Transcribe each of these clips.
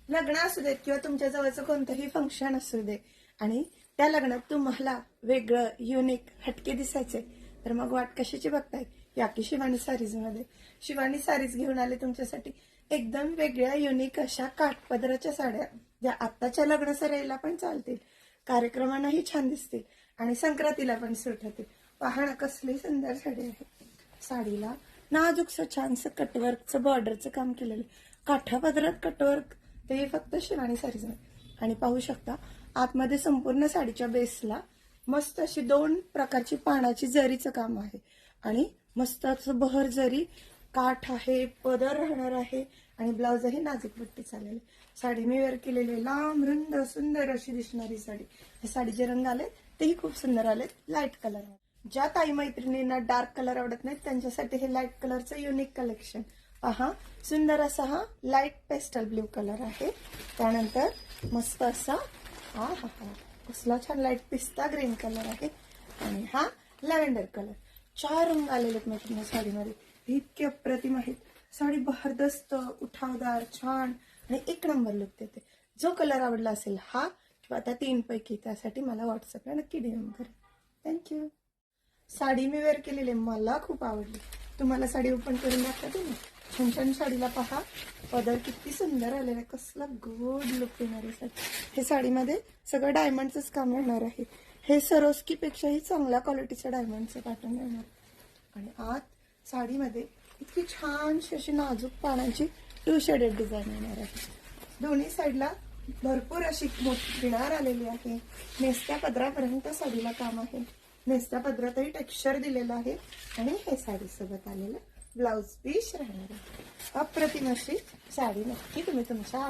लग्न असू देत किंवा तुमच्या जवळचं कोणतंही फंक्शन असू दे आणि त्या लग्नात तुम्हाला वेगळं युनिक हटके दिसायचे तर मग वाट कशाची बघताय या की शिवानी सारीज मध्ये. शिवानी सारीज घेऊन आले तुमच्यासाठी एकदम वेगळ्या युनिक अशा काठपदराच्या साड्या ज्या आत्ताच्या लग्न सराईला पण चालतील, कार्यक्रमांनाही छान दिसतील आणि संक्रांतीला पण सूट होतील. पहा ना कसली सुंदर साडी आहे. साडीला नाजूकसं छानसं कटवर्कचं बॉर्डरचं काम केलेलं, काठापदरात कटवर्क, ते फक्त शिवानी सारीज मध्ये. आणि पाहू शकता आतमध्ये संपूर्ण साडीच्या बेसला मस्त अशी 2 प्रकारची पानाची जरीचं काम आहे आणि मस्त असं बहर जरी काठ आहे, पदर राहणार आहे आणि ब्लाउजही नाजूक पट्टी चालेल. साडी मी वेअर केलेली लांब रुंद सुंदर अशी दिसणारी साडी. हे साडीचे रंग आले तेही खूप सुंदर आले, लाईट कलर. ज्या ताई मैत्रिणींना डार्क कलर आवडत नाहीत त्यांच्यासाठी हे लाईट कलरचं युनिक कलेक्शन. पहा सुंदर असा हा लाईट पेस्टल ब्ल्यू कलर आहे. त्यानंतर मस्त असा हा कसला छान लाईट पिस्ता ग्रीन कलर आहे आणि हा लॅव्हेंडर कलर. 4 रंग आलेले आहेत मैत्रिणी साडीमध्ये, इतके अप्रतिम आहेत. साडी बहरदस्त, उठावदार, छान आणि 1 नंबर लुक देते. जो कलर आवडला असेल हा किंवा त्या 3 पैकी त्यासाठी मला व्हॉट्सअपला नक्की डीएम करा. थँक्यू. साडी मी वेअर केलेली मला खूप आवडली. तुम्हाला साडी ओपन करून दाखवते ना. छान छान साडीला पहा पदर किती सुंदर आलेला आहे, कसला गोड लुक येणार आहे साडी. हे साडीमध्ये सगळं डायमंडचंच काम राहणार आहे. हे सरोस्कीपेक्षाही चांगल्या क्वालिटीचं डायमंडचं पॅटर्न येणार आणि आत साडीमध्ये इतकी छानशी अशी नाजूक पानांची 2 शेडेड डिझाईन येणार आहे. दोन्ही साईडला भरपूर अशी मोठी किनार आलेली आहे. नेसत्या पदरापर्यंत साडीला काम आहे. नेसत्या पदरातही टेक्स्चर दिलेलं आहे आणि हे साडीसोबत आलेलं ब्लाउज पीस राहणार आहे. अप्रतिम अशी साडी नक्की तुम्ही तुमच्या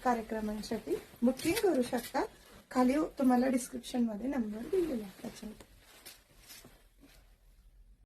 कार्यक्रमांसाठी बुकिंग करू शकता. खाली तुम्हाला डिस्क्रिप्शन मध्ये नंबर दिलेला आहे त्याच्यावर